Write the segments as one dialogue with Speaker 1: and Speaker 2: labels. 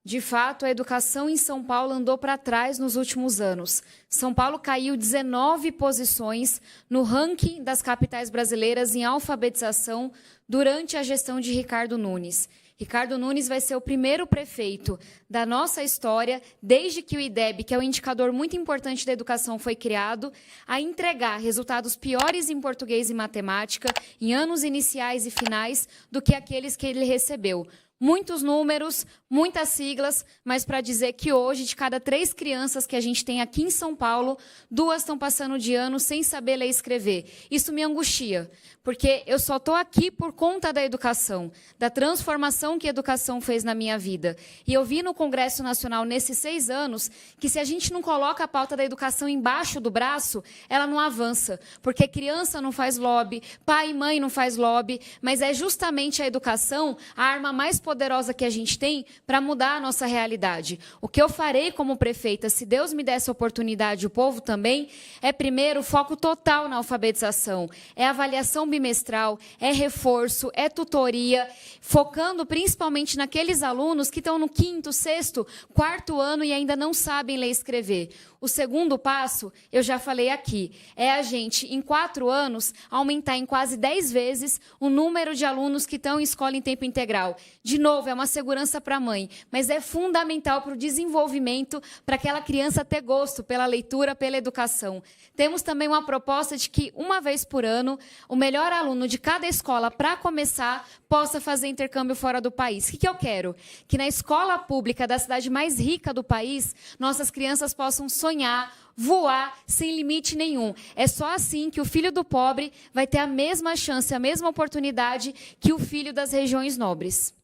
Speaker 1: De fato, a educação em São Paulo andou para trás nos últimos anos. São Paulo caiu 19 posições no ranking das capitais brasileiras em alfabetização durante a gestão de Ricardo Nunes. Ricardo Nunes vai ser o primeiro prefeito da nossa história, desde que o IDEB, que é um indicador muito importante da educação, foi criado, a entregar resultados piores em português e matemática, em anos iniciais e finais, do que aqueles que ele recebeu. Muitos números, muitas siglas, mas para dizer que hoje, de cada 3 crianças que a gente tem aqui em São Paulo, 2 estão passando de ano sem saber ler e escrever. Isso me angustia, porque eu só estou aqui por conta da educação, da transformação que a educação fez na minha vida. E eu vi no Congresso Nacional, nesses 6 anos, que se a gente não coloca a pauta da educação embaixo do braço, ela não avança, porque criança não faz lobby, pai e mãe não faz lobby, mas é justamente a educação a arma mais poderosa que a gente tem para mudar a nossa realidade. O que eu farei como prefeita, se Deus me der essa oportunidade, o povo também, é primeiro foco total na alfabetização, é avaliação bimestral, é reforço, é tutoria, focando principalmente naqueles alunos que estão no 5º, 6º, 4º ano e ainda não sabem ler e escrever. O segundo passo, eu já falei aqui, é a gente, em 4 anos, aumentar em quase 10 vezes o número de alunos que estão em escola em tempo integral. De novo, é uma segurança para a mãe, mas é fundamental para o desenvolvimento, para aquela criança ter gosto pela leitura, pela educação. Temos também uma proposta de que, uma vez por ano, o melhor aluno de cada escola, para começar, possa fazer intercâmbio fora do país. O que eu quero? Que na escola pública da cidade mais rica do país, nossas crianças possam sonhar, voar sem limite nenhum. É só assim que o filho do pobre vai ter a mesma chance, a mesma oportunidade que o filho das regiões nobres.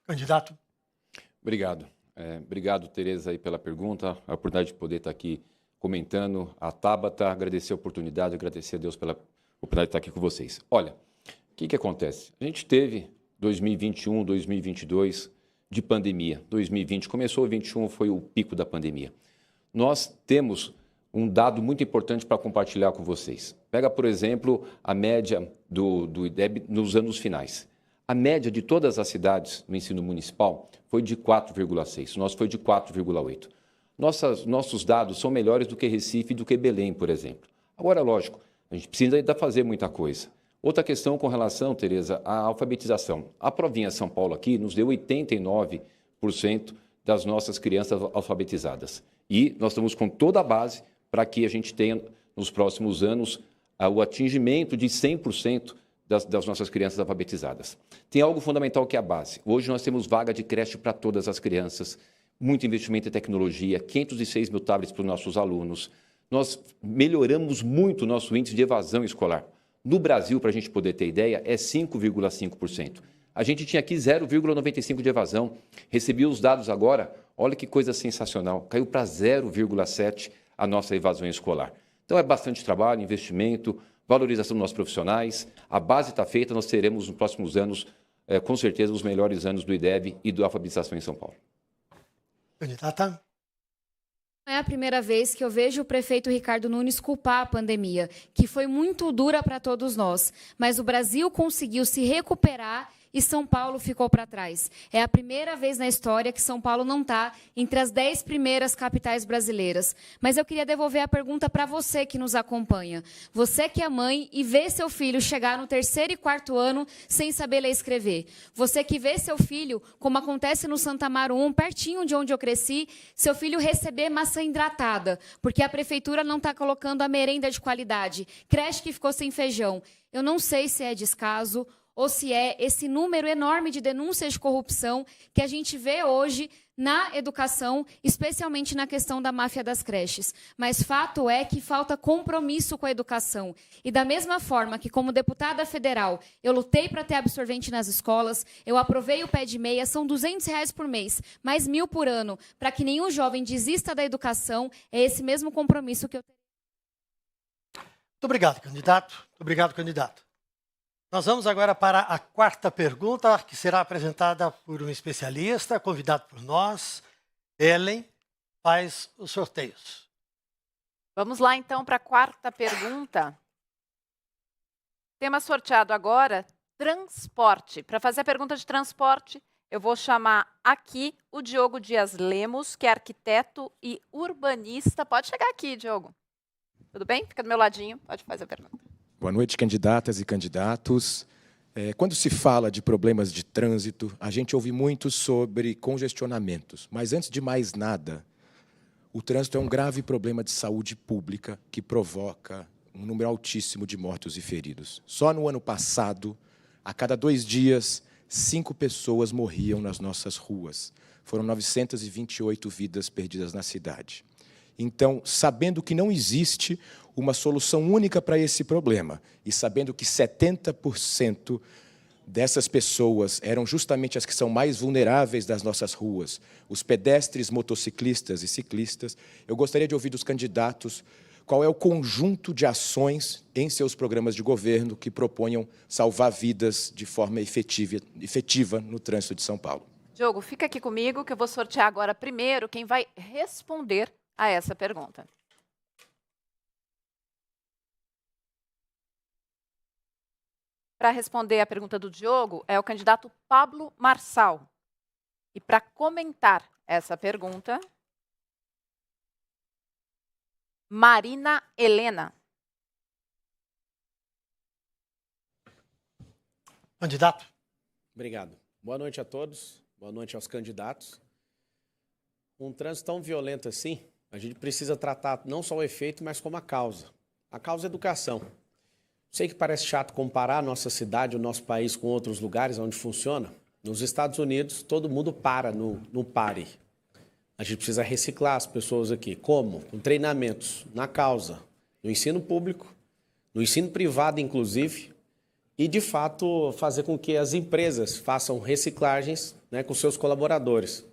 Speaker 2: Candidato.
Speaker 3: Obrigado. Obrigado, Tereza, aí pela pergunta, a oportunidade de poder estar aqui comentando. A Tabata, agradecer a oportunidade, agradecer a Deus pela oportunidade de estar aqui com vocês. Olha, o que acontece? A gente teve 2021, 2022 de pandemia. 2020 começou, 2021 foi o pico da pandemia. Nós temos um dado muito importante para compartilhar com vocês. Pega, por exemplo, a média do IDEB nos anos finais. A média de todas as cidades no ensino municipal foi de 4,6. O nosso foi de 4,8. Nossos dados são melhores do que Recife e do que Belém, por exemplo. Agora, lógico, a gente precisa ainda fazer muita coisa. Outra questão com relação, Tereza, à alfabetização. A provinha São Paulo aqui nos deu 89% das nossas crianças alfabetizadas. E nós estamos com toda a base para que a gente tenha, nos próximos anos, o atingimento de 100% das nossas crianças alfabetizadas. Tem algo fundamental que é a base. Hoje nós temos vaga de creche para todas as crianças, muito investimento em tecnologia, 506 mil tablets para os nossos alunos. Nós melhoramos muito o nosso índice de evasão escolar. No Brasil, para a gente poder ter ideia, é 5,5%. A gente tinha aqui 0,95% de evasão. Recebi os dados agora, olha que coisa sensacional, caiu para 0,7% a nossa evasão escolar. Então é bastante trabalho, investimento, valorização dos nossos profissionais. A base está feita, nós teremos nos próximos anos, com certeza, os melhores anos do IDEB e da alfabetização em São Paulo.
Speaker 2: Candidata.
Speaker 1: Não é a primeira vez que eu vejo o prefeito Ricardo Nunes culpar a pandemia, que foi muito dura para todos nós, mas o Brasil conseguiu se recuperar e São Paulo ficou para trás. É a primeira vez na história que São Paulo não está entre as 10 primeiras capitais brasileiras. Mas eu queria devolver a pergunta para você que nos acompanha. Você que é mãe e vê seu filho chegar no 3º e 4º ano sem saber ler e escrever. Você que vê seu filho, como acontece no Santa Amaro 1, pertinho de onde eu cresci, seu filho receber maçã hidratada, porque a prefeitura não está colocando a merenda de qualidade. Creche que ficou sem feijão. Eu não sei se é descaso ou se é esse número enorme de denúncias de corrupção que a gente vê hoje na educação, especialmente na questão da máfia das creches. Mas fato é que falta compromisso com a educação. E da mesma forma que, como deputada federal, eu lutei para ter absorvente nas escolas, eu aprovei o pé de meia, são R$200 por mês, mais 1.000 por ano, para que nenhum jovem desista da educação, é esse mesmo compromisso que eu tenho.
Speaker 2: Muito obrigado, candidato. Muito obrigado, candidato. Nós vamos agora para a 4ª pergunta, que será apresentada por um especialista, convidado por nós. Ellen faz os sorteios.
Speaker 4: Vamos lá, então, para a 4ª pergunta. Tema sorteado agora, transporte. Para fazer a pergunta de transporte, Eu vou chamar aqui o Diogo Dias Lemos, que é arquiteto e urbanista. Pode chegar aqui, Diogo. Tudo bem? Fica do meu ladinho, pode fazer a pergunta.
Speaker 5: Boa noite, candidatas e candidatos. Quando se fala de problemas de trânsito, a gente ouve muito sobre congestionamentos. Mas, antes de mais nada, o trânsito é um grave problema de saúde pública que provoca um número altíssimo de mortos e feridos. Só no ano passado, a cada 2 dias, 5 pessoas morriam nas nossas ruas. Foram 928 vidas perdidas na cidade. Então, sabendo que não existe uma solução única para esse problema e sabendo que 70% dessas pessoas eram justamente as que são mais vulneráveis das nossas ruas, os pedestres, motociclistas e ciclistas, eu gostaria de ouvir dos candidatos qual é o conjunto de ações em seus programas de governo que proponham salvar vidas de forma efetiva no trânsito de São Paulo.
Speaker 4: Diogo, fica aqui comigo que eu vou sortear agora primeiro quem vai responder a essa pergunta. Para responder a pergunta do Diogo é o candidato Pablo Marçal. E para comentar essa pergunta, Marina Helena.
Speaker 2: Candidato.
Speaker 6: Obrigado. Boa noite a todos. Boa noite aos candidatos. Um trânsito tão violento assim, a gente precisa tratar não só o efeito, mas como a causa. A causa é educação. Sei que parece chato comparar a nossa cidade, o nosso país com outros lugares onde funciona. Nos Estados Unidos, todo mundo para no pare. A gente precisa reciclar as pessoas aqui. Como? Com treinamentos na causa, no ensino público, no ensino privado, inclusive, e, de fato, fazer com que as empresas façam reciclagens, né, com seus colaboradores.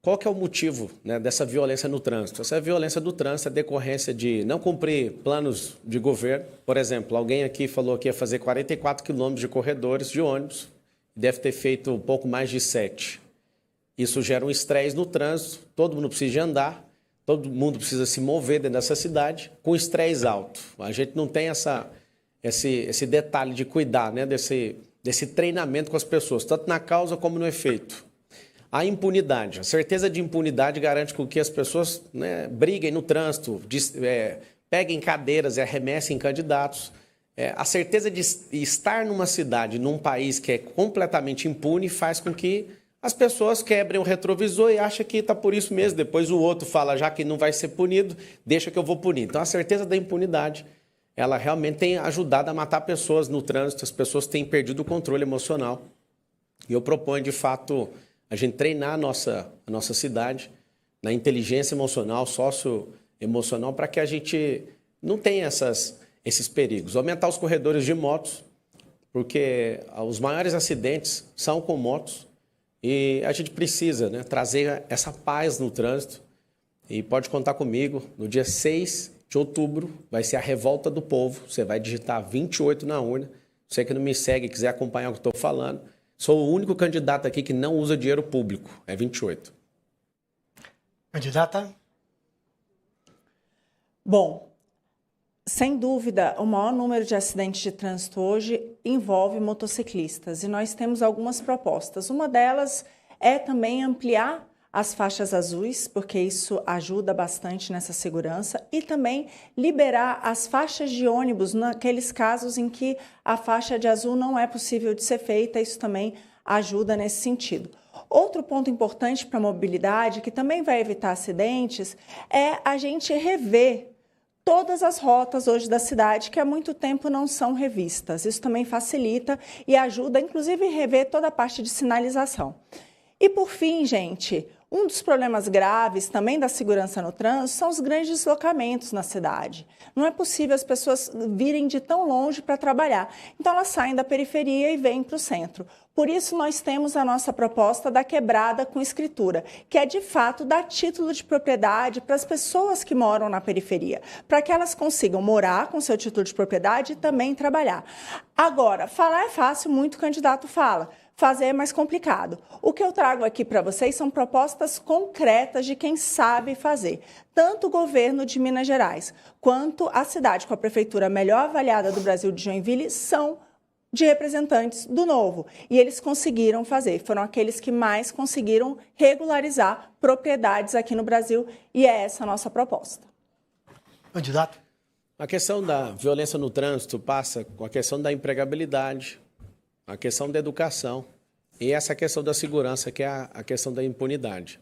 Speaker 6: Qual que é o motivo, né, dessa violência no trânsito? Essa violência do trânsito é decorrência de não cumprir planos de governo. Por exemplo, alguém aqui falou que ia fazer 44 quilômetros de corredores de ônibus, deve ter feito um pouco mais de 7. Isso gera um estresse no trânsito, todo mundo precisa andar, todo mundo precisa se mover dentro dessa cidade com estresse alto. A gente não tem esse detalhe de cuidar, né, desse treinamento com as pessoas, tanto na causa como no efeito. A impunidade, a certeza de impunidade garante com que as pessoas, né, briguem no trânsito, peguem cadeiras e arremessem candidatos. A certeza de estar numa cidade, num país que é completamente impune, faz com que as pessoas quebrem o retrovisor e acham que está por isso mesmo. Depois o outro fala, já que não vai ser punido, deixa que eu vou punir. Então, a certeza da impunidade, ela realmente tem ajudado a matar pessoas no trânsito, as pessoas têm perdido o controle emocional. E eu proponho, de fato, a gente treinar a nossa cidade na inteligência emocional, socioemocional, para que a gente não tenha esses perigos. Aumentar os corredores de motos, porque os maiores acidentes são com motos. E a gente precisa, né, trazer essa paz no trânsito. E pode contar comigo, no dia 6 de outubro vai ser a revolta do povo. Você vai digitar 28 na urna. Você que não me segue e quiser acompanhar o que eu estou falando, sou o único candidato aqui que não usa dinheiro público. É 28.
Speaker 2: Candidata.
Speaker 7: Bom, sem dúvida, o maior número de acidentes de trânsito hoje envolve motociclistas e nós temos algumas propostas. Uma delas é também ampliar as faixas azuis, porque isso ajuda bastante nessa segurança, e também liberar as faixas de ônibus naqueles casos em que a faixa de azul não é possível de ser feita, isso também ajuda nesse sentido. Outro ponto importante para a mobilidade, que também vai evitar acidentes, é a gente rever todas as rotas hoje da cidade que há muito tempo não são revistas. Isso também facilita e ajuda, inclusive, a rever toda a parte de sinalização. E, por fim, gente, um dos problemas graves também da segurança no trânsito são os grandes deslocamentos na cidade. Não é possível as pessoas virem de tão longe para trabalhar. Então, elas saem da periferia e vêm para o centro. Por isso, nós temos a nossa proposta da quebrada com escritura, que é, de fato, dar título de propriedade para as pessoas que moram na periferia, para que elas consigam morar com seu título de propriedade e também trabalhar. Agora, falar é fácil, muito candidato fala. Fazer é mais complicado. O que eu trago aqui para vocês são propostas concretas de quem sabe fazer. Tanto o governo de Minas Gerais quanto a cidade com a prefeitura melhor avaliada do Brasil de Joinville são de representantes do Novo. E eles conseguiram fazer, foram aqueles que mais conseguiram regularizar propriedades aqui no Brasil, e é essa a nossa proposta.
Speaker 2: Candidato?
Speaker 6: A questão da violência no trânsito passa com a questão da empregabilidade, a questão da educação e essa questão da segurança, que é a questão da impunidade.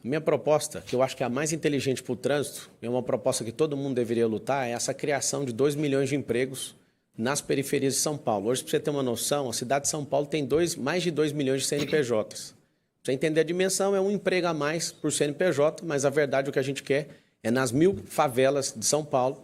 Speaker 6: A minha proposta, que eu acho que é a mais inteligente para o trânsito, é uma proposta que todo mundo deveria lutar, é essa criação de 2 milhões de empregos nas periferias de São Paulo. Hoje, para você ter uma noção, a cidade de São Paulo tem mais de 2 milhões de CNPJs. Para você entender a dimensão, é um emprego a mais por CNPJ, mas a verdade, o que a gente quer é nas 1000 favelas de São Paulo,